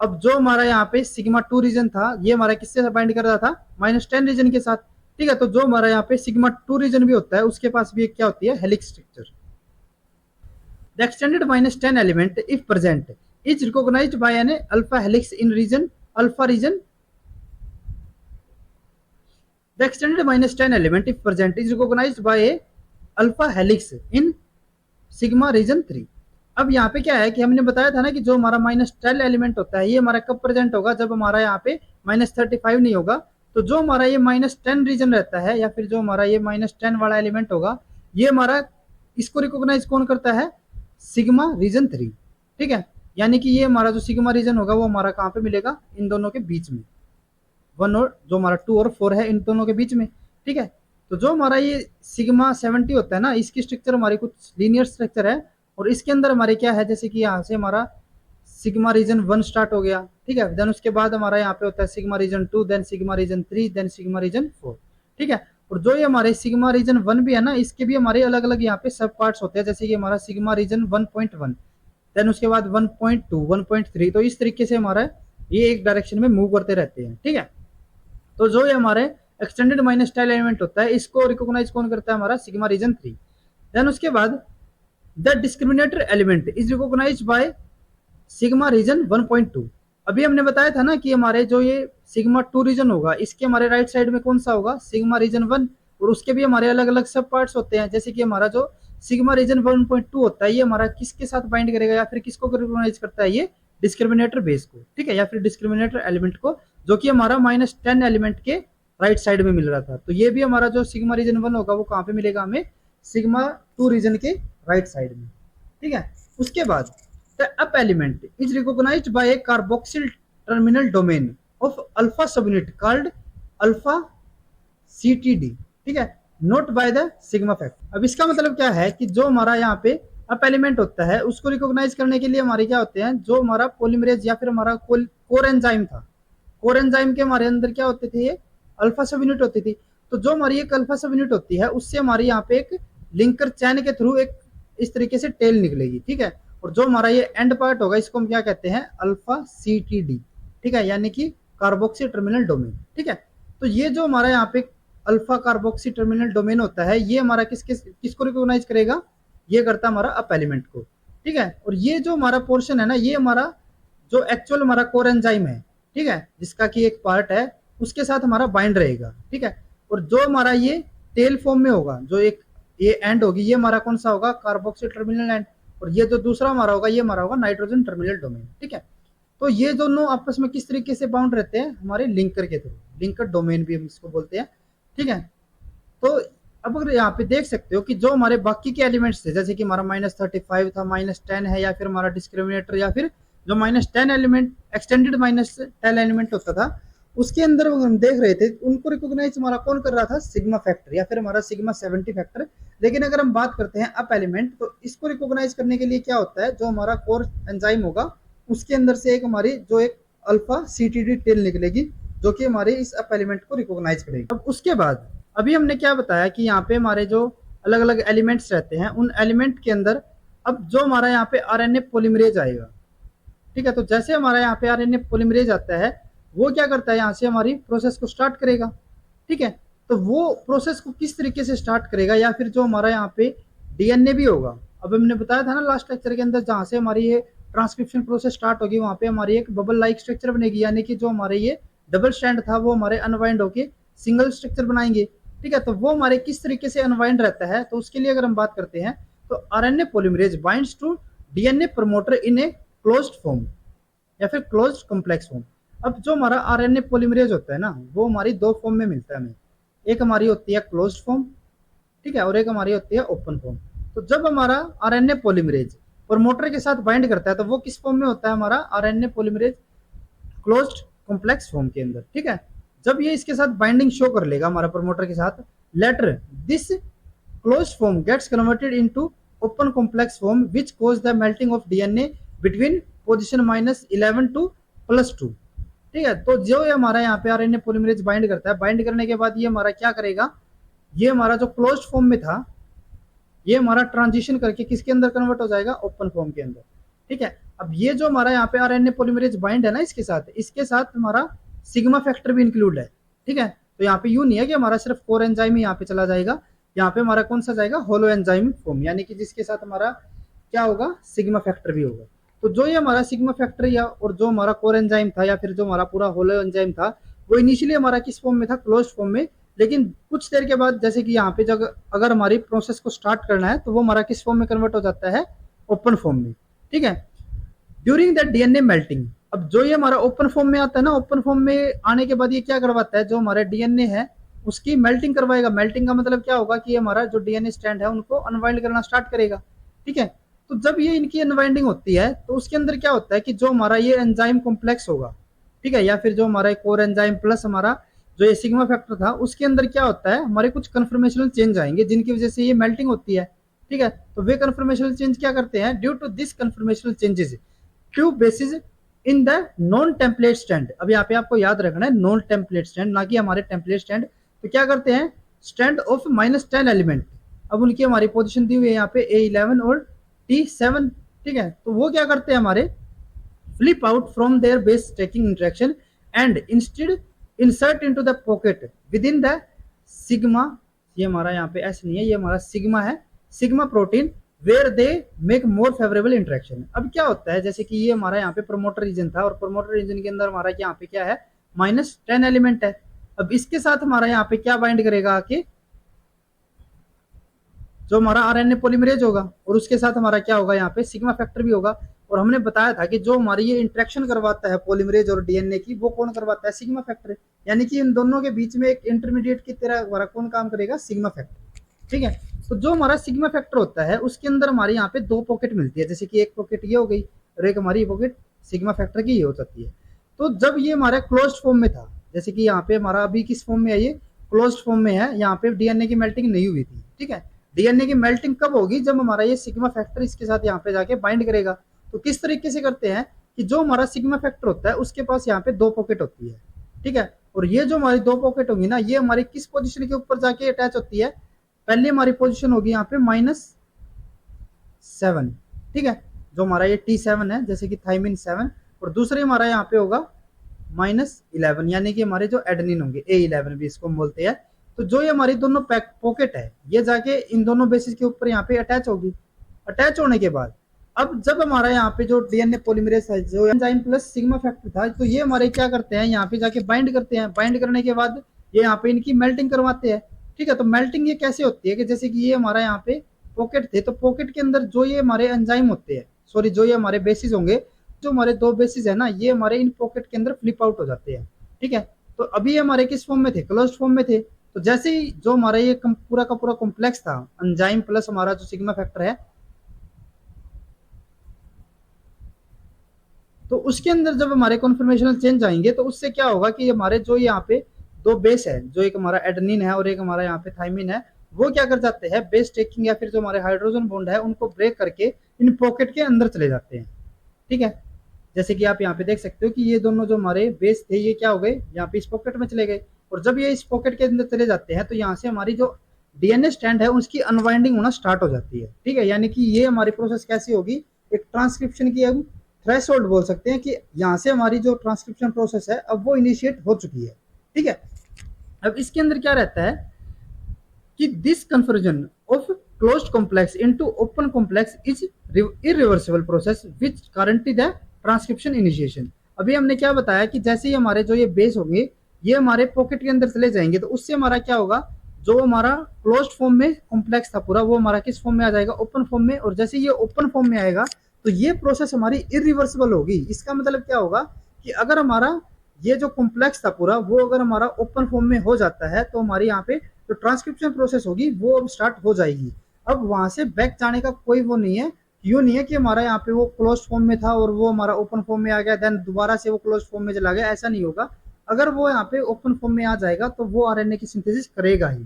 अब जो हमारा यहाँ पे सिग्मा 2 रीजन था, ये हमारा किससे बाइंड कर रहा था, -10 रीजन के साथ। ठीक है, तो जो हमारा यहाँ पे सिग्मा 2 रीजन भी होता है उसके पास भी एक क्या होती है, helix structure. The extended -10 element if present is recognised by an alpha helix in region alpha region. The extended -10 element if present is recognised by alpha helix in sigma region 3। अब यहाँ पे क्या है कि हमने बताया था ना कि जो हमारा -10 एलिमेंट होता है ये हमारा कब प्रेजेंट होगा, जब हमारा यहाँ पे -35 नहीं होगा। तो जो हमारा ये -10 रीजन रहता है या फिर जो हमारा ये -10 वाला एलिमेंट होगा, ये हमारा इसको रिकॉग्नाइज कौन करता है, सिग्मा रीजन 3। ठीक है, यानी कि ये हमारा जो सिग्मा रीजन होगा वो हमारा कहाँ पे मिलेगा, इन दोनों के बीच में, 1 और जो हमारा 2 और 4 है इन दोनों के बीच में। ठीक है, तो जो हमारा ये सिग्मा 70 होता है ना, इसकी स्ट्रक्चर हमारी कुछ लीनियर स्ट्रक्चर है, और इसके अंदर हमारे क्या है, जैसे कि यहाँ से हमारा सिग्मा रीजन 1 स्टार्ट हो गया। ठीक है, देन उसके बाद हमारा यहाँ पे होता है sigma region 2, then sigma region 3, then sigma region 4। ठीक है, और जो ये हमारे सिग्मा रीजन 1 भी है ना, इसके भी हमारे अलग अलग यहाँ पे सब पार्ट्स होते हैं, जैसे कि हमारा सिग्मा रीजन 1.1, देन उसके बाद 1.2, 1.3। तो इस तरीके से हमारा ये एक डायरेक्शन में मूव करते रहते हैं। ठीक है, तो जो ये हमारे एक्सटेंडेड -10 एलिमेंट होता है इसको रिकॉग्नाइज कौन करता है, हमारा सिग्मा रीजन 3। देन उसके बाद the discriminator element is recognised by sigma region 1.2। अभी हमने बताया था ना कि हमारे जो ये सिग्मा 2 रीजन होगा इसके हमारे राइट साइड में कौन सा होगा, सिग्मा रीजन 1, और उसके भी हमारे अलग अलग सब पार्ट्स होते हैं, जैसे कि हमारा जो सिग्मा रीजन 1.2 होता है ये हमारा किसके साथ बाइंड करेगा या फिर किसको रिकॉग्नाइज करता है, ये डिस्क्रिमिनेटर बेस को। ठीक है, या फिर डिस्क्रिमिनेटर एलिमेंट को, जो कि हमारा -10 एलिमेंट के राइट साइड में मिल रहा था। तो ये भी हमारा जो सिग्मा रीजन 1 होगा वो कहाँ पे मिलेगा हमें, सिग्मा 2 रीजन के राइट साइड में। ठीक है, उसके बाद the up element is recognised by a carboxyl terminal domain of alpha subunit called alpha CTD। ठीक है, not by the sigma factor. अब इसका मतलब क्या है कि जो हमारा यहाँ पे अप एलिमेंट होता है उसको रिकॉग्नाइज करने के लिए हमारे क्या होते हैं, जो हमारा पॉलीमरेज या फिर हमारा कोर एंजाइम था, कोर एंजाइम के हमारे अंदर क्या होते थे, ये अल्फा सब यूनिट होती थी। तो जो हमारी एक अल्फा सब यूनिट होती है उससे हमारी यहाँ पे एक लिंकर चैन के थ्रू एक इस तरीके से टेल निकलेगी। ठीक है, और जो हमारा ये एंड पार्ट होगा इसको हम क्या कहते हैं, अल्फा CTD। ठीक है, यानी कि कार्बोक्सी टर्मिनल डोमेन। ठीक है, तो ये जो हमारा यहाँ पे अल्फा कार्बोक्सी टर्मिनल डोमेन होता है ये हमारा किसको रिकॉग्नाइज करेगा, ये करता है हमारा अप एलिमेंट को। ठीक है, और ये जो हमारा पोर्शन है ना, ये हमारा जो एक्चुअल हमारा कोर एंजाइम है, ठीक है, जिसका की एक पार्ट है, उसके साथ हमारा बाइंड रहेगा। ठीक है, और जो हमारा ये टेल फॉर्म में होगा, जो एक ये एंड होगी, ये हमारा कौन सा होगा, कार्बोक्सिल टर्मिनल एंड, और ये जो दूसरा हमारा होगा ये हमारा होगा नाइट्रोजन टर्मिनल डोमेन। ठीक है, तो ये दोनों आपस में किस तरीके से बाउंड रहते हैं, हमारे लिंकर के थ्रू, लिंकर डोमेन भी हम इसको बोलते हैं। ठीक है, तो अब अगर यहाँ पे देख सकते हो कि जो हमारे बाकी के एलिमेंट्स थे, जैसे कि हमारा -35 था, -10 है, या फिर हमारा डिस्क्रिमिनेटर, या फिर जो -10 एलिमेंट एक्सटेंडेड -10 एलिमेंट होता था उसके अंदर हम देख रहे थे उनको रिकॉग्नाइज हमारा कौन कर रहा था, सिग्मा फैक्टर या फिर हमारा सिग्मा 70 फैक्टर। लेकिन अगर हम बात करते हैं अप एलिमेंट, तो इसको रिकॉग्नाइज करने के लिए क्या होता है, जो हमारा कोर एंजाइम होगा उसके अंदर से एक हमारी जो एक अल्फा CTD टेल निकलेगी, जो कि हमारे इस अप एलिमेंट को रिकॉग्नाइज करेगी। अब उसके बाद अभी हमने क्या बताया कि यहाँ पे हमारे जो अलग अलग एलिमेंट्स रहते हैं उन एलिमेंट के अंदर अब जो हमारा यहाँ पे RNA पॉलीमरेज आएगा। ठीक है, तो जैसे हमारा यहाँ पे RNA पॉलीमरेज आता है वो क्या करता है, यहाँ से हमारी प्रोसेस को स्टार्ट करेगा। ठीक है, तो वो प्रोसेस को किस तरीके से स्टार्ट करेगा, या फिर जो हमारा यहाँ पे DNA भी होगा। अब हमने बताया था ना लास्ट लेक्चर के अंदर, जहाँ से हमारी ये ट्रांसक्रिप्शन प्रोसेस स्टार्ट होगी वहाँ पे हमारी एक बबल लाइक स्ट्रक्चर बनेगी, यानी कि जो हमारे ये डबल स्टैंड था वो हमारे अनवाइंड होके सिंगल स्ट्रक्चर बनाएंगे। ठीक है, तो वो हमारे किस तरीके से अनवाइंड रहता है, तो उसके लिए अगर हम बात करते हैं तो RNA polymerase binds to DNA promoter in a closed form या फिर क्लोज्ड कॉम्प्लेक्स फॉर्म। अब जो हमारा RNA पॉलीमरेज होता है ना वो हमारी दो फॉर्म में मिलता है हमें, एक हमारी होती है क्लोज्ड फॉर्म, ठीक है, और एक हमारी होती है ओपन फॉर्म। तो जब हमारा RNA पॉलीमरेज प्रमोटर के साथ बाइंड करता है तो वो किस फॉर्म में होता है, हमारा RNA polymerase closed complex form के अंदर। ठीक है, जब ये इसके साथ बाइंडिंग शो कर लेगा हमारा प्रमोटर के साथ, later this closed form gets converted into open complex form which cause the melting of DNA between position -11 to +2। ठीक है, तो जो ये हमारा यहाँ पे आरएनए पॉलीमरेज बाइंड करता है, बाइंड करने के बाद ये हमारा क्या करेगा, ये हमारा जो क्लोज्ड फॉर्म में था ये हमारा ट्रांजिशन करके किसके अंदर कन्वर्ट हो जाएगा, ओपन फॉर्म के अंदर। ठीक है, अब ये जो हमारा यहाँ पे आरएनए पॉलीमरेज बाइंड है ना, इसके साथ हमारा सिग्मा फैक्टर भी इंक्लूड है। ठीक है, तो यहाँ पे यूं नहीं है कि हमारा सिर्फ कोर एंजाइम ही यहाँ पे चला जाएगा, यहाँ पे हमारा कौन सा जाएगा, होलो एंजाइम फॉर्म, यानी कि जिसके साथ हमारा क्या होगा, सिग्मा फैक्टर भी होगा। तो जो ये हमारा सिग्मा फैक्टर या और जो हमारा कोर एंजाइम था या फिर जो हमारा पूरा होलो एंजाइम था, वो इनिशियली हमारा किस फॉर्म में था, क्लोज फॉर्म में। लेकिन कुछ देर के बाद जैसे कि यहाँ पे जब अगर हमारी प्रोसेस को स्टार्ट करना है तो वो हमारा किस फॉर्म में कन्वर्ट हो जाता है, ओपन फॉर्म में। ठीक है, ड्यूरिंग द डीएनए मेल्टिंग, अब जो ये हमारा ओपन फॉर्म में आता है ना, ओपन फॉर्म में आने के बाद ये क्या करवाता है, जो हमारे डीएनए है उसकी मेल्टिंग करवाएगा। मेल्टिंग का मतलब क्या होगा कि हमारा जो डीएनए स्ट्रैंड है उनको अनवाइंड करना स्टार्ट करेगा। ठीक है, तो जब ये इनकी अनवाइंडिंग होती है तो उसके अंदर क्या होता है कि जो हमारा ये एंजाइम कॉम्प्लेक्स होगा, ठीक है, या फिर जो हमारा कोर एंजाइम प्लस हमारा जो ये सिग्मा फैक्टर था, उसके अंदर क्या होता है, हमारे कुछ कन्फर्मेशनल चेंज आएंगे जिनकी वजह से ये मेल्टिंग होती है। ठीक है, तो वे कन्फर्मेशनल चेंज क्या करते हैं, due to this conformational changes two bases in the non template strand. अब यहाँ पे आपको याद रखना है नॉन टेम्पलेट स्टैंड, ना कि हमारे टेम्पलेट स्टैंड। तो क्या करते हैं, स्टैंड ऑफ -10 एलिमेंट, अब उनकी हमारी पोजीशन दी हुई है यहाँ पे A11 और T7। ठीक है, तो वो क्या करते हैं, हमारे flip out from their base stacking interaction and instead insert into the pocket within the sigma, ये हमारा यहाँ पे S नहीं है, ये हमारा सिग्मा है, sigma protein, where they make more favourable interaction. अब क्या होता है, जैसे कि ये हमारा यहाँ पे प्रोमोटर रीजन था और प्रोमोटर रीजन के अंदर हमारा यहाँ पे क्या है, -10 एलिमेंट है। अब इसके साथ हमारा यहाँ पे क्या बाइंड करेगा आके, जो हमारा आरएनए पॉलीमरेज होगा और उसके साथ हमारा क्या होगा, यहाँ पे सिग्मा फैक्टर भी होगा। और हमने बताया था कि जो हमारी ये इंटरेक्शन करवाता है पॉलीमरेज और डीएनए की, वो कौन करवाता है, सिग्मा फैक्टर। यानी कि इन दोनों के बीच में एक इंटरमीडिएट की तरह हमारा कौन काम करेगा, सिग्मा फैक्टर। ठीक है, तो जो हमारा सिग्मा फैक्टर होता है उसके अंदर हमारे यहाँ पे 2 पॉकेट मिलती है, जैसे कि एक पॉकेट ये हो गई और एक हमारी पॉकेट सिग्मा फैक्टर की ये हो जाती है। तो जब ये हमारा क्लोज्ड फॉर्म में था, जैसे कि यहाँ पे हमारा अभी किस फॉर्म में है, ये क्लोज्ड फॉर्म में है, यहाँ पे डीएनए की मेल्टिंग नहीं हुई थी। ठीक है, डीएनए की मेल्टिंग कब होगी, जब हमारा ये सिग्मा फैक्टर इसके साथ यहाँ पे जाके बाइंड करेगा। तो किस तरीके से करते हैं कि जो हमारा सिग्मा फैक्टर होता है उसके पास यहाँ पे 2 पॉकेट होती है। ठीक है, और ये जो हमारी 2 पॉकेट होगी ना, ये हमारी किस पोजीशन के ऊपर जाके अटैच होती है, पहले हमारी पोजीशन होगी यहाँ पे -7। ठीक है, जो हमारा ये T7 है, जैसे कि थाइमिन 7, और दूसरे हमारा यहाँ पे होगा -11, यानी कि हमारे जो एडेनिन होंगे, A11 भी इसको बोलते हैं। तो जो ये हमारी दोनों पॉकेट है, ये जाके इन दोनों बेसिस के ऊपर यहाँ पे अटैच होगी। अटैच होने के बाद अब जब हमारा यहाँ पे जो डीएनए पॉलीमरेज है, जो एंजाइम प्लस सिग्मा फैक्टर था, तो ये हमारे क्या करते हैं, यहाँ पे जाके बाइंड करते हैं। बाइंड करने के बाद ये यहाँ पे इनकी मेल्टिंग करवाते हैं। ठीक है, तो मेल्टिंग ये कैसे होती है कि जैसे कि ये हमारा यहाँ पे पॉकेट थे, तो पॉकेट के अंदर जो ये हमारे एंजाइम होते हैं, सॉरी जो ये हमारे बेसिस होंगे, जो हमारे 2 बेसिस है ना, ये हमारे इन पॉकेट के अंदर फ्लिप आउट हो जाते हैं। ठीक है, तो अभी हमारे किस फॉर्म में थे, क्लोज्ड फॉर्म में थे। तो जैसे ही जो हमारा ये पूरा का पूरा कॉम्प्लेक्स था, एंजाइम प्लस हमारा जो सिग्मा फैक्टर है, तो उसके अंदर जब हमारे कॉन्फर्मेशनल चेंज आएंगे तो उससे क्या होगा कि हमारे जो यहाँ पे 2 बेस है, जो एक हमारा एडेनिन है और एक हमारा यहाँ पे थाइमिन है, वो क्या कर जाते हैं, बेस टेकिंग या फिर जो हमारे हाइड्रोजन बॉन्ड है उनको ब्रेक करके इन पॉकेट के अंदर चले जाते हैं। ठीक है, जैसे कि आप यहाँ पे देख सकते हो कि ये दोनों जो हमारे बेस थे, ये क्या हो गए, यहाँ पे इस पॉकेट में चले गए। और जब ये इस पॉकेट के अंदर चले जाते हैं तो यहाँ से हमारी जो डीएनए स्ट्रैंड है उसकी अनवाइंडिंग होना स्टार्ट हो जाती है। ठीक है, यानी कि ये हमारी प्रोसेस कैसी होगी, एक ट्रांसक्रिप्शन की हम थ्रेशोल्ड बोल सकते हैं कि यहाँ से हमारी जो ट्रांसक्रिप्शन प्रोसेस है अब वो इनिशिएट हो चुकी है। ठीक है, अब इसके अंदर क्या रहता है कि this conversion of closed complex into open complex is irreversible process which guarantee the transcription initiation. अभी हमने क्या बताया कि जैसे ही हमारे जो ये बेस होंगे ये हमारे पॉकेट के अंदर चले जाएंगे, तो उससे हमारा क्या होगा, जो हमारा क्लोज्ड फॉर्म में कॉम्प्लेक्स था पूरा, वो हमारा किस फॉर्म में आ जाएगा, ओपन फॉर्म में। और जैसे ये ओपन फॉर्म में आएगा तो ये प्रोसेस हमारी इरिवर्सिबल होगी। इसका मतलब क्या होगा कि अगर हमारा ये जो कॉम्प्लेक्स था पूरा, वो अगर हमारा ओपन फॉर्म में हो जाता है तो हमारी यहाँ पे जो ट्रांसक्रिप्शन प्रोसेस होगी वो अब स्टार्ट हो जाएगी। अब वहां से बैक जाने का कोई वो नहीं है, यूं नहीं है कि हमारा यहाँ पे वो क्लोज फॉर्म में था और वो हमारा ओपन फॉर्म में आ गया देन दोबारा से वो क्लोज फॉर्म में चला गया, ऐसा नहीं होगा। अगर वो यहाँ पे ओपन फॉर्म में आ जाएगा तो वो आरएनए की सिंथेसिस करेगा ही।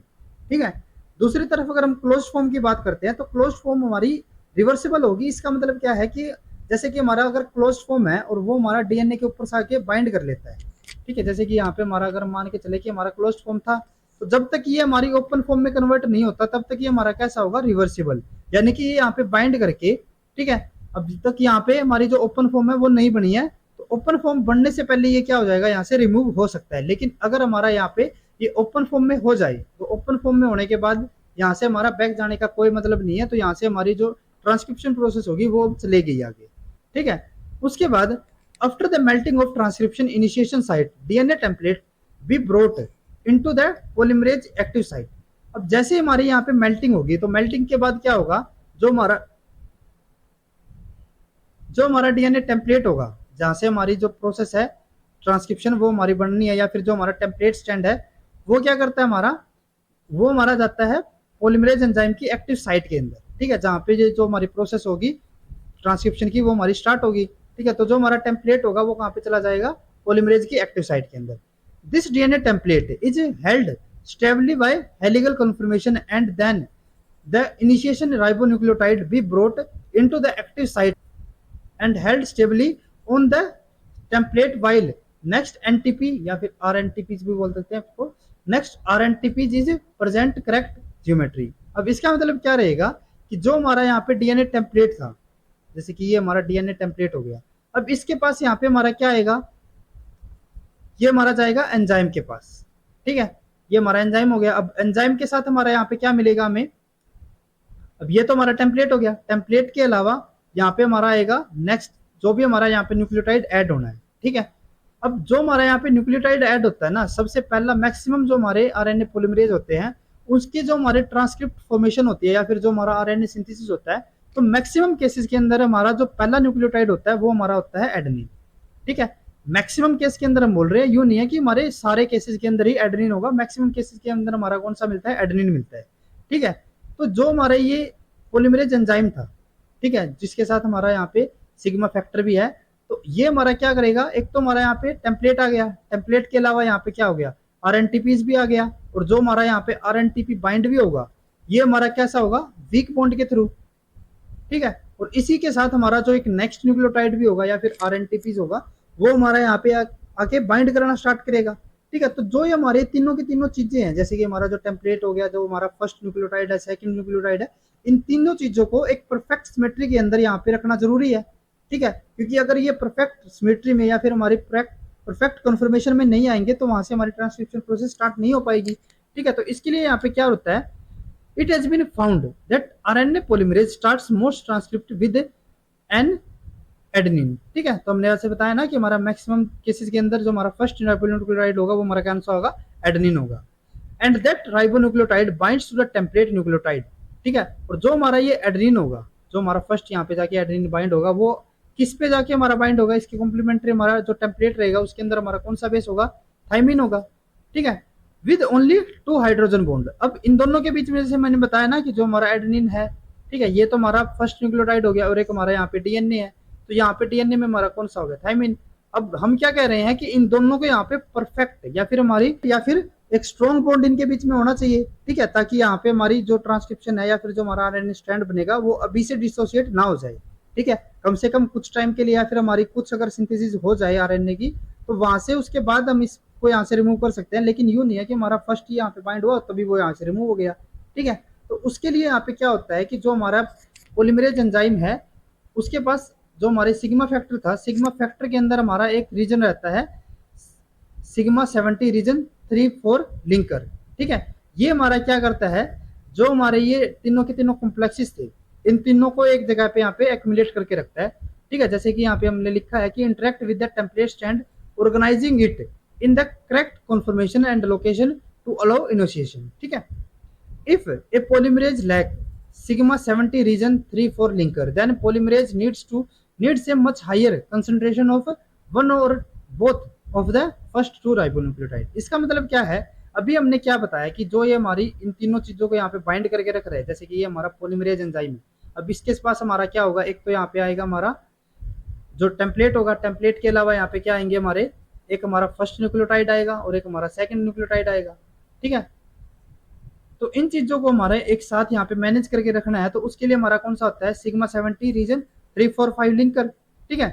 ठीक है, दूसरी तरफ अगर हम क्लोज फॉर्म की बात करते हैं तो क्लोज फॉर्म हमारी रिवर्सिबल होगी। इसका मतलब क्या है कि जैसे कि हमारा अगर क्लोज्ड फॉर्म है और वो हमारा डीएनए के ऊपर से आके बाइंड कर लेता है, ठीक है। जैसे कि यहाँ पे हमारा अगर मान के चले कि हमारा क्लोज्ड फॉर्म था, तो जब तक ये हमारी ओपन फॉर्म में कन्वर्ट नहीं होता तब तक ये हमारा कैसा होगा, रिवर्सिबल, यानी कि ये यहाँ पे बाइंड करके, ठीक है। अब जब तक यहाँ पे हमारी जो ओपन फॉर्म है वो नहीं बनी है, तो ओपन फॉर्म बनने से पहले ये क्या हो जाएगा, यहाँ से रिमूव हो सकता है। लेकिन अगर हमारा यहाँ पे ये ओपन फॉर्म में हो जाए, तो ओपन फॉर्म में होने के बाद यहाँ से हमारा बैक जाने का कोई मतलब नहीं है, तो यहाँ से हमारी जो ट्रांसक्रिप्शन प्रोसेस होगी वो चलेगी आगे, ठीक है। उसके बाद after the melting of transcription initiation site DNA template be brought into the polymerase active site. अब जैसे हमारी यहाँ पे मेल्टिंग होगी, तो मेल्टिंग के बाद क्या होगा, जो हमारा डीएनए टेम्पलेट होगा, जहां से हमारी जो प्रोसेस है ट्रांसक्रिप्शन वो हमारी बननी है, या फिर जो हमारा टेम्पलेट स्टैंड है, वो क्या करता है हमारा, वो हमारा जाता है पॉलीमरेज एंजाइम की एक्टिव साइट के अंदर, ठीक है। जहां पे जो हमारी प्रोसेस होगी ट्रांसक्रिप्शन की वो हमारी स्टार्ट होगी, ठीक है। तो जो हमारा टेम्पलेट होगा वो कहाँ पे चला जाएगा, पॉलीमरेज की एक्टिव साइट के अंदर। This DNA template is held stably by helical conformation and then the initiation ribonucleotide be brought into the active site and held stably on the template while next NTP या फिर RNTPs भी बोल सकते हैं इसको, next RNTPs is present correct geometry। अब इसका मतलब क्या रहेगा कि जो हमारा यहाँ पे डीएनए टेम्पलेट था, जैसे कि ये हमारा डीएनए टेम्पलेट हो गया, अब इसके पास यहाँ पे हमारा क्या आएगा, ये हमारा जाएगा एंजाइम के पास, ठीक है। ये हमारा एंजाइम हो गया। अब एंजाइम के साथ हमारा यहाँ पे क्या मिलेगा हमें, अब ये तो हमारा टेम्पलेट हो गया, टेम्पलेट के अलावा यहाँ पे हमारा आएगा नेक्स्ट जो भी हमारा यहाँ पे न्यूक्लियोटाइड ऐड होना है, ठीक है। अब जो हमारा यहाँ पे न्यूक्लियोटाइड ऐड होता है ना, सबसे पहला मैक्सिमम जो हमारे आरएनए पॉलीमरेज होते हैं उसकी जो हमारे ट्रांसक्रिप्ट फॉर्मेशन होती है, या फिर जो हमारा आरएनए सिंथेसिस होता है, तो मैक्सिमम केसेस के अंदर हमारा जो पहला न्यूक्लियोटाइड होता है वो हमारा होता है एडेनिन, ठीक है। मैक्सिमम केस के अंदर हम बोल रहे हैं, यूं नहीं है कि हमारे सारे केसेस के अंदर ही एडेनिन होगा, मैक्सिमम केसेस के अंदर हमारा कौन सा मिलता है, एडेनिन मिलता है, ठीक है। तो जो हमारा ये पॉलीमरेज एंजाइम था, ठीक है, जिसके साथ हमारा यहाँ पे सिग्मा फैक्टर भी है, तो ये हमारा क्या करेगा, एक तो हमारा यहाँ पे टेम्पलेट आ गया, टेम्पलेट के अलावा यहाँ पे क्या हो गया, आरएनटीपीज भी आ गया, और जो हमारा यहाँ पे आरएनटीपी बाइंड भी होगा, ये हमारा कैसा होगा, वीक बॉन्ड के थ्रू, ठीक है। और इसी के साथ हमारा जो एक नेक्स्ट न्यूक्लियोटाइड भी होगा या फिर आरएनटीपीज होगा, वो हमारा यहाँ पे आके बाइंड करना स्टार्ट करेगा, ठीक है। तो जो ये हमारे तीनों की तीनों चीजें हैं, जैसे कि हमारा जो टेम्पलेट हो गया, जो हमारा फर्स्ट न्यूक्लियोटाइड है, सेकंड न्यूक्लियोटाइड है, इन तीनों चीजों को एक परफेक्ट सिमेट्री के अंदर यहाँ पे रखना जरूरी है, ठीक है। क्योंकि अगर ये परफेक्ट सिमेट्री में या फिर हमारी परफेक्ट कन्फर्मेशन में नहीं आएंगे, तो वहां से हमारी ट्रांसक्रिप्शन प्रोसेस स्टार्ट नहीं हो पाएगी, ठीक है। तो इसके लिए यहाँ पे क्या होता है, it has been found that RNA polymerase starts most transcript with an adenine, ठीक है। तो हमने ऐसे बताया ना कि हमारा मैक्सिमम केसेस के अंदर जो हमारा फर्स्ट राइबोन्यूक्लियोटाइड होगा वो हमारा कौन सा होगा, एडेनिन होगा। And that ribonucleotide binds to the template nucleotide, ठीक है। और जो हमारा ये एडेनिन होगा, जो हमारा फर्स्ट यहाँ पे जाके एडेनिन बाइंड होगा, वो किस पे जाके हमारा बाइंड होगा, इसके कॉम्प्लीमेंट्री हमारा जो टेम्पलेट रहेगा उसके अंदर हमारा कौन सा बेस होगा, थाइमिन होगा, ठीक है, विद ओनली 2 हाइड्रोजन बॉन्ड। अब इन दोनों के बीच में जैसे मैंने बताया ना कि जो हमारा एडेनिन है, ठीक है, ये तो हमारा फर्स्ट न्यूक्लियोटाइड हो गया, और एक हमारा यहाँ पे डीएनए है, तो यहाँ पे डीएनए में हमारा कौन सा हो गया, थाइमिन। अब हम क्या कह रहे हैं कि इन दोनों को यहाँ पे परफेक्ट या फिर हमारी या फिर एक स्ट्रॉन्ग बॉन्ड इनके बीच में होना चाहिए, ठीक है, ताकि यहाँ पे हमारी जो ट्रांसक्रिप्शन है या फिर जो हमारा आरएनए स्ट्रैंड बनेगा वो अभी से डिसोसिएट ना हो जाए, ठीक है। कम से कम कुछ टाइम के लिए, या फिर हमारी कुछ अगर सिंथेसिस हो जाए आरएनए की, तो वहां से उसके बाद हम इसको यहाँ से रिमूव कर सकते हैं। लेकिन यूं नहीं है कि हमारा फर्स्ट ही यहाँ पे बाइंड हुआ तभी वो यहाँ से रिमूव हो गया, ठीक है। तो उसके लिए यहाँ पे क्या होता है कि जो हमारा पॉलीमरेज एंजाइम है उसके पास जो हमारे सिग्मा फैक्टर था, सिग्मा फैक्टर के अंदर हमारा एक रीजन रहता है सिग्मा 70 रीजन 3-4 लिंकर, ठीक है। ये हमारा क्या करता है, जो हमारे ये तीनों के तीनों कॉम्प्लेक्सेस थे, इन तीनों को एक जगह पे यहाँ पे एक्यूमुलेट करके रखता है, ठीक है। जैसे कि यहाँ पे हमने लिखा है कि interact with the template strand organizing it in the correct conformation and location to allow initiation, ठीक है। If a polymerase lack sigma 70 region 3-4 linker, then polymerase needs a much higher concentration of one or both of the first 2 ribonucleotide। इसका मतलब क्या है, अभी हमने क्या बताया कि जो ये हमारी इन तीनों चीजों को यहाँ पे बाइंड करके रख रहे हैं, जैसे कि ये हमारा पॉलीमरेज एंजाइम है, अब इसके पास हमारा क्या होगा, एक तो यहाँ पे आएगा हमारा जो टेम्पलेट होगा, टेम्पलेट के अलावा यहाँ पे क्या आएंगे हमारे, एक हमारा फर्स्ट न्यूक्लियोटाइड आएगा और एक हमारा सेकंड न्यूक्लियोटाइड आएगा, ठीक है। तो इन चीजों को हमारे एक साथ यहाँ पे मैनेज करके रखना है, तो उसके लिए हमारा कौन सा होता है, सिग्मा 70 रीजन 3-4-5 लिंकर, ठीक है।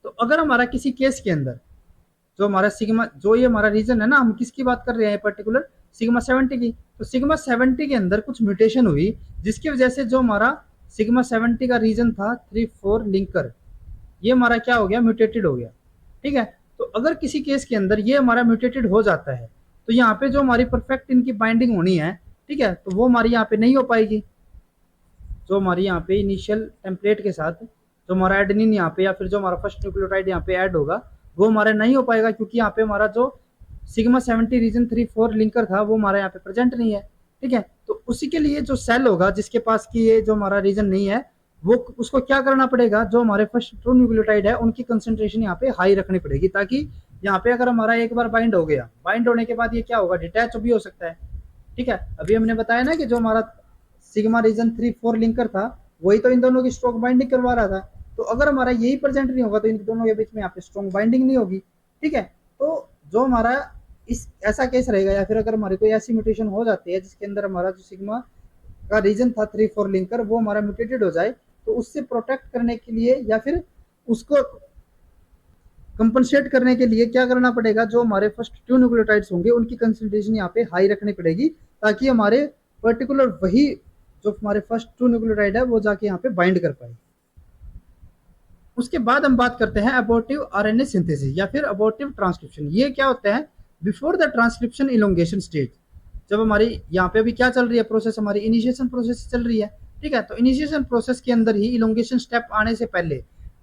तो अगर हमारा किसी केस के अंदर जो हमारा सिग्मा, जो ये हमारा रीजन है ना, हम किसकी बात कर रहे हैं पर्टिकुलर, सिग्मा 70 की। तो सिग्मा 70 के अंदर कुछ म्यूटेशन हुई जिसकी वजह से जो हमारा सिग्मा 70 का रीजन था 3,4 लिंकर, ये हमारा क्या हो गया, म्यूटेटेड हो गया। ठीक है। तो अगर किसी केस के अंदर ये हमारा म्यूटेटेड हो जाता है तो यहाँ पे जो हमारी परफेक्ट इनकी बाइंडिंग होनी है, ठीक है, तो वो हमारी यहाँ पे नहीं हो पाएगी। जो हमारी यहाँ पे इनिशियल टेम्पलेट के साथ जो हमारा एडेनिन यहाँ पे या फिर जो हमारा फर्स्ट न्यूक्लियोटाइड यहाँ पे ऐड होगा वो हमारा नहीं हो पाएगा, क्योंकि यहाँ पे हमारा जो सिग्मा 70 रीजन 3,4 लिंकर था वो हमारे यहाँ पे प्रेजेंट नहीं है। ठीक है। तो उसी के लिए जो सेल होगा जिसके पास की ये जो हमारा रीजन नहीं है, वो उसको क्या करना पड़ेगा, जो हमारे फर्स्ट ट्रू न्यूक्लियोटाइड है उनकी कंसेंट्रेशन यहाँ पे हाई रखनी पड़ेगी, ताकि यहाँ पे अगर हमारा एक बार बाइंड हो गया, बाइंड होने के बाद ये क्या होगा, डिटैच भी हो सकता है। ठीक है। अभी हमने बताया ना कि जो हमारा सिग्मा रीजन 3,4 लिंकर था वही तो इन दोनों की स्ट्रॉन्ग बाइंडिंग करवा रहा था। तो अगर हमारा यही प्रेजेंट नहीं होगा तो इन दोनों के बीच में यहाँ पे स्ट्रॉन्ग बाइंडिंग नहीं होगी। ठीक है। तो जो हमारा इस ऐसा केस रहेगा, या फिर अगर हमारी कोई ऐसी म्यूटेशन हो जाती है जिसके अंदर हमारा जो सिग्मा का रीजन था 3,4 लिंकर वो हमारा म्यूटेटेड हो जाए, तो उससे प्रोटेक्ट करने के लिए या फिर उसको कंपनसेट करने के लिए क्या करना पड़ेगा, जो हमारे फर्स्ट 2 न्यूक्लियोटाइड्स होंगे उनकी कंसेंट्रेशन यहाँ पे हाई रखनी पड़ेगी, ताकि हमारे पर्टिकुलर वही जो हमारे फर्स्ट 2 न्यूक्लियोटाइड है वो जाके यहाँ पे बाइंड कर पाए। उसके बाद हम बात करते हैं अबॉर्टिव आरएनए सिंथेसिस या फिर अबॉर्टिव ट्रांसक्रिप्शन। ये क्या होता है, before the transcription elongation stage. जब हमारी यहाँ पे अभी क्या चल रही है प्रोसेस, हमारी इनिशिएशन प्रोसेस चल रही है। ठीक है। तो इनिशिएशन प्रोसेस के अंदर ही इलोंगेशन स्टेप आने से पहले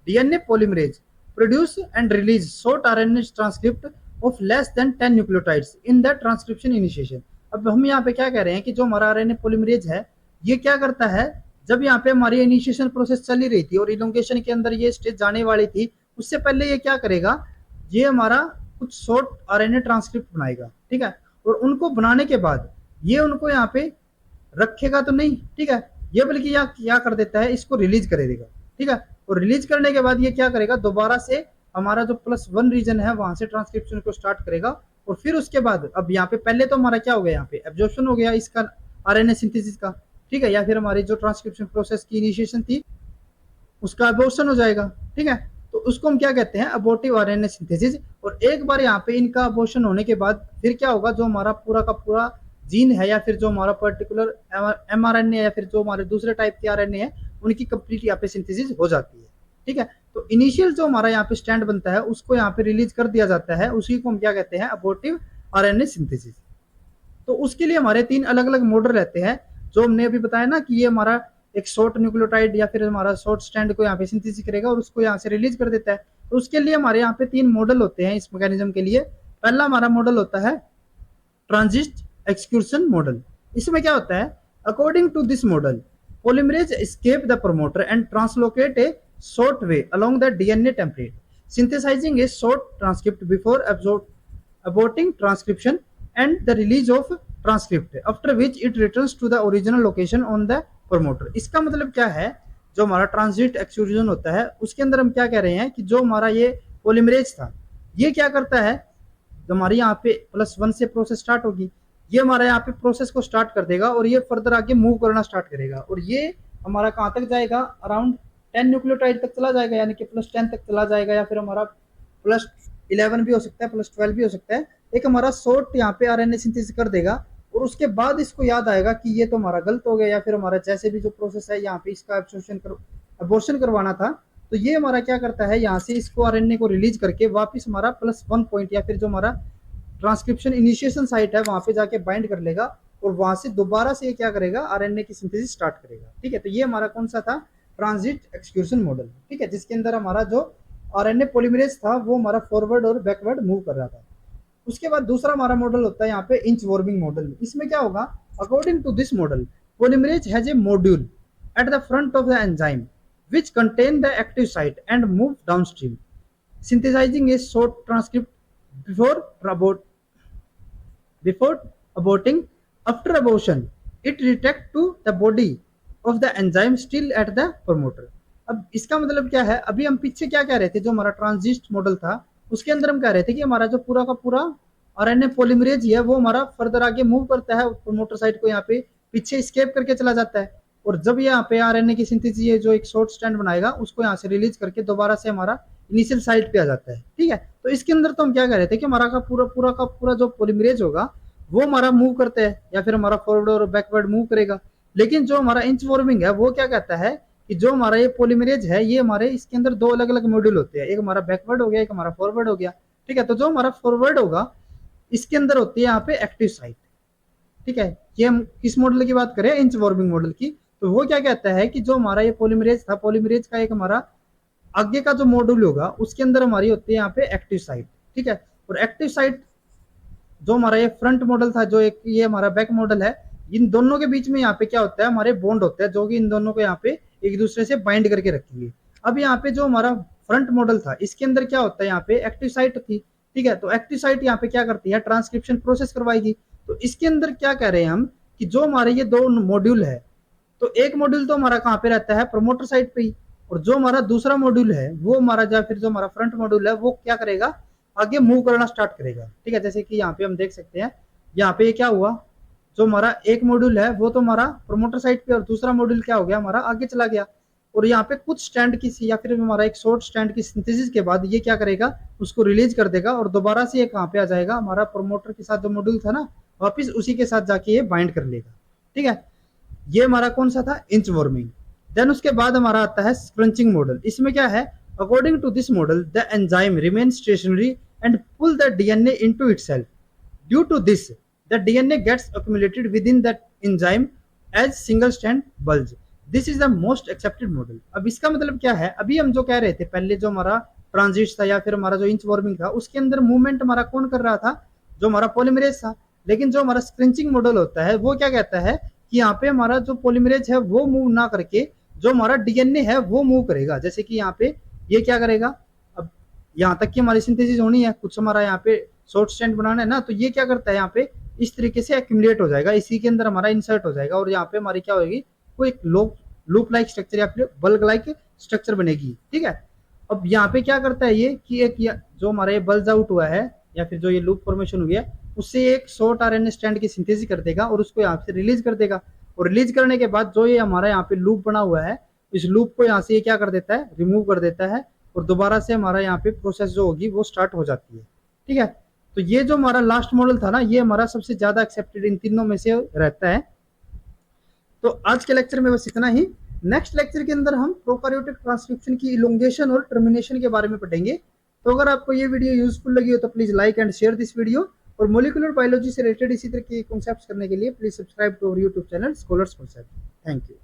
DNA polymerase produce and release short RNA transcript of less than 10 nucleotides in the transcription initiation. अब हम यहाँ पे क्या कह रहे हैं कि जो हमारा आरएनए पॉलीमरेज है ये क्या करता है, जब यहाँ पे हमारी इनिशिएशन प्रोसेस चल ही रही थी और इलोंगेशन के अंदर ये स्टेज जाने वाली थी, उससे पहले ये क्या करेगा, ये हमारा कुछ शॉर्ट आरएनए ट्रांसक्रिप्ट बनाएगा। ठीक है। और उनको बनाने के बाद ये उनको यहाँ पे रखेगा तो नहीं, ठीक है, ये बल्कि यहाँ क्या कर देता है, इसको रिलीज कर देगा। ठीक है। और रिलीज करने के बाद ये क्या करेगा, दोबारा से हमारा जो +1 रीजन है वहां से ट्रांसक्रिप्शन को स्टार्ट करेगा। और फिर उसके बाद अब यहाँ पे पहले तो हमारा क्या हो गया, यहाँ पे एब्जॉर्प्शन हो गया इसका आरएनए सिंथेसिस का। ठीक है। या फिर हमारी जो ट्रांसक्रिप्शन प्रोसेस की इनिशिएशन थी उसका अबॉर्शन हो जाएगा। ठीक है। तो उसको हम क्या कहते हैं, अबॉर्टिव आरएनए सिंथेसिस। और एक बार यहाँ पे इनका अबॉर्शन होने के बाद फिर क्या होगा, जो हमारा पूरा का पूरा जीन है या फिर जो हमारा पर्टिकुलर एमआरएनए या फिर जो हमारे दूसरे टाइप के आरएनए है उनकी कंप्लीट यहाँ पे सिंथेसिस हो जाती है। ठीक है। तो इनिशियल जो हमारा यहाँ पे स्टैंड बनता है उसको यहाँ पे रिलीज कर दिया जाता है, उसी को हम क्या कहते हैं, अबॉर्टिव आरएनए सिंथेसिस। तो उसके लिए हमारे 3 अलग अलग मॉडल रहते हैं, जो हमने अभी बताया ना कि ये हमारा एक शॉर्ट न्यूक्लियोटाइड या फिर हमारा शॉर्ट स्टैंड को यहाँ पे सिंथेसिस करेगा और उसको यहाँ से रिलीज कर देता है। तो उसके लिए हमारे यहाँ पे 3 मॉडल होते हैं इस मैकेनिज्म के लिए। पहला हमारा मॉडल होता है ट्रांजिट एक्सक्यूशन मॉडल। इसमें क्या होता है, according to this model polymerase escape the promoter and translocate a short way along the DNA template, synthesizing a short transcript before aborting transcription and the release of transcript, after which it returns to the original location on the promoter। इसका मतलब क्या है, जो हमारा transit एक्सक्यूजन होता है उसके अंदर हम क्या कह रहे हैं कि जो हमारा ये पोलिमरेज था ये क्या करता है, हमारी यहाँ पे +1 से प्रोसेस स्टार्ट होगी, ये हमारा यहाँ पे प्रोसेस को स्टार्ट कर देगा और ये फर्दर आगे मूव करना स्टार्ट करेगा। और ये हमारा कहाँ तक जाएगा, अराउंड 10 न्यूक्लियोटाइड तक चला जाएगा, यानी कि +10 तक चला जाएगा, या फिर हमारा +11 भी हो सकता है, +12 भी हो सकता है। एक हमारा शॉर्ट यहाँ पे आरएनए सिंथेसिस कर देगा और उसके बाद इसको याद आएगा कि ये तो हमारा गलत हो गया, या फिर हमारा जैसे भी जो प्रोसेस है यहाँ पे इसका अबॉर्शन करवाना था, तो ये हमारा क्या करता है, यहाँ से इसको आरएनए को रिलीज करके वापस हमारा +1 पॉइंट या फिर जो हमारा ट्रांसक्रिप्शन इनिशिएशन साइट है वहां पे जाके बाइंड कर लेगा और वहां से दोबारा से क्या करेगा, आरएनए की सिंथेसिस स्टार्ट करेगा। ठीक है। तो ये हमारा कौन सा था, ट्रांजिट एक्सक्यूशन मॉडल। ठीक है। जिसके अंदर हमारा जो आरएनए पॉलीमरेज था वो हमारा फॉरवर्ड और बैकवर्ड मूव कर रहा था। उसके बाद दूसरा हमारा मॉडल होता है यहाँ पे इंच वॉर्मिंग मॉडल। इसमें क्या होगा, according to this model polymerase has a module at the front of the enzyme which contain the active site and move downstream, synthesizing a short transcript before aborting. After abortion it retract to the body of the enzyme still at the promoter। अब इसका मतलब क्या है, अभी हम पीछे क्या कह रहे थे, जो हमारा ट्रांजिट मॉडल था उसके अंदर हम कह रहे थे कि हमारा जो पूरा का पूरा आरएनए पॉलीमरेज है वो हमारा फर्दर आगे मूव करता है, प्रमोटर साइट को यहाँ पे पीछे स्केप करके चला जाता है। और जब यहाँ पे आरएनए की सिंथेसिस जो एक शॉर्ट स्ट्रैंड बनाएगा उसको यहाँ से रिलीज करके दोबारा से हमारा इनिशियल साइट पे आ जाता है। ठीक है, तो इसके अंदर तो हम क्या कर रहे थे कि हमारा का पूरा जो पॉलीमरेज होगा वो हमारा मूव करते हैं या फिर हमारा फॉरवर्ड और बैकवर्ड मूव करेगा। लेकिन जो हमारा इंच वॉर्मिंग है वो क्या कहता है कि जो हमारा ये पॉलीमरेज है ये हमारे इसके अंदर दो अलग अलग मॉड्यूल होते हैं, एक हमारा बैकवर्ड हो गया, एक हमारा फॉरवर्ड हो गया। ठीक है, तो जो हमारा फॉरवर्ड होगा इसके अंदर होती है यहाँ पे एक्टिव साइट। ठीक है, ये हम किस मॉडल की बात करें, इंच वॉर्मिंग मॉडल की। तो वो क्या कहता है कि जो हमारा ये पॉलीमरेज था, पॉलीमरेज का एक हमारा आगे का जो मॉड्यूल होगा उसके अंदर हमारी होती है यहाँ पे एक्टिव साइट। ठीक है, और एक्टिव साइट जो हमारा ये फ्रंट मॉडल था, जो एक ये हमारा बैक मॉडल है, इन दोनों के बीच में यहाँ पे क्या होता है, हमारे बॉन्ड होते हैं जो कि इन दोनों को यहाँ पे एक दूसरे से बाइंड करके रखेंगे। अब यहाँ पे जो हमारा फ्रंट मॉडल था इसके अंदर क्या होता है, यहाँ पे एक्टिव साइट थी। ठीक है, तो एक्टिव साइट यहाँ पे क्या करती है, ट्रांसक्रिप्शन प्रोसेस करवाएगी। तो इसके अंदर क्या कह रहे हैं हम कि जो हमारे ये दो मॉड्यूल है, तो एक मॉड्यूल तो हमारा कहाँ पे रहता है, प्रमोटर साइड पे ही, और जो हमारा दूसरा मॉड्यूल है वो हमारा या फिर जो हमारा फ्रंट मॉड्यूल है वो क्या करेगा, आगे मूव करना स्टार्ट करेगा। ठीक है, जैसे कि यहाँ पे हम देख सकते हैं, यहाँ पे क्या हुआ, जो हमारा एक मॉड्यूल है वो तो हमारा प्रमोटर साइड पे और दूसरा मॉड्यूल क्या हो गया, हमारा आगे चला गया। और यहाँ पे कुछ स्टैंड की या फिर हमारा एक शॉर्ट स्टैंड की सिंथेसिस के बाद ये क्या करेगा, उसको रिलीज कर देगा और दोबारा से ये कहाँ पे आ जाएगा, हमारा प्रमोटर के साथ जो मॉड्यूल था ना वापिस उसी के साथ जाके ये बाइंड कर लेगा। ठीक है, ये हमारा कौन सा था, इंच वॉर्मिंग। देन उसके बाद हमारा आता है स्क्रंचिंग मॉडल। इसमें क्या है, according to this model the enzyme remain stationary and pull the DNA into itself. Due to this the DNA gets accumulated within that enzyme as single strand bulge. This is the most accepted model. अब इसका मतलब क्या है, अभी हम जो कह रहे थे पहले, जो हमारा ट्रांजिट था या फिर हमारा जो इंच वॉर्मिंग था उसके अंदर मूवमेंट हमारा कौन कर रहा था, जो हमारा पॉलीमरेज था। लेकिन जो हमारा स्क्रिंचिंग मॉडल होता है वो क्या कहता है कि यहाँ पे हमारा जो पॉलीमरेज है वो मूव ना करके जो हमारा डीएनए है वो मूव करेगा। जैसे कि यहाँ पे ये क्या करेगा, अब यहाँ तक कि हमारी सिंथेसिस होनी है, कुछ हमारा यहाँ पे शॉर्ट स्टैंड बनाना है ना, तो ये क्या करता है, यहाँ पे इस तरीके से एक्यूमुलेट हो जाएगा, इसी के अंदर हमारा इंसर्ट हो जाएगा और यहाँ पे हमारी क्या होगी, कोई एक लूप लाइक स्ट्रक्चर या फिर बल्ब लाइक स्ट्रक्चर बनेगी। ठीक है, अब यहाँ पे क्या करता है ये कि एक जो हमारा ये बल्ज आउट हुआ है या फिर जो ये लूप फॉर्मेशन हुई है उससे एक शॉर्ट आरएनए स्ट्रैंड की सिंथेसिस कर देगा और उसको यहाँ से रिलीज कर देगा। और रिलीज करने के बाद जो ये हमारा यहाँ पे लूप बना हुआ है, इस लूप को यहाँ से ये क्या कर देता है, रिमूव कर देता है और दोबारा से हमारा यहाँ पे प्रोसेस जो होगी वो स्टार्ट हो जाती है। ठीक है, तो ये जो हमारा लास्ट मॉडल था ना, ये हमारा सबसे ज्यादा एक्सेप्टेड इन तीनों में से रहता है। तो आज के लेक्चर में बस इतना ही। नेक्स्ट लेक्चर के अंदर हम प्रोकैरियोटिक ट्रांसक्रिप्शन की इलोंगेशन और टर्मिनेशन के बारे में पढ़ेंगे। तो अगर आपको ये वीडियो यूजफुल लगी हो तो please like and share this video, और मोलिकुलर बायोलॉजी से रिलेटेड इसी तरह के कॉन्सेप्ट्स करने के लिए please subscribe to our YouTube channel scholars concept. Thank you.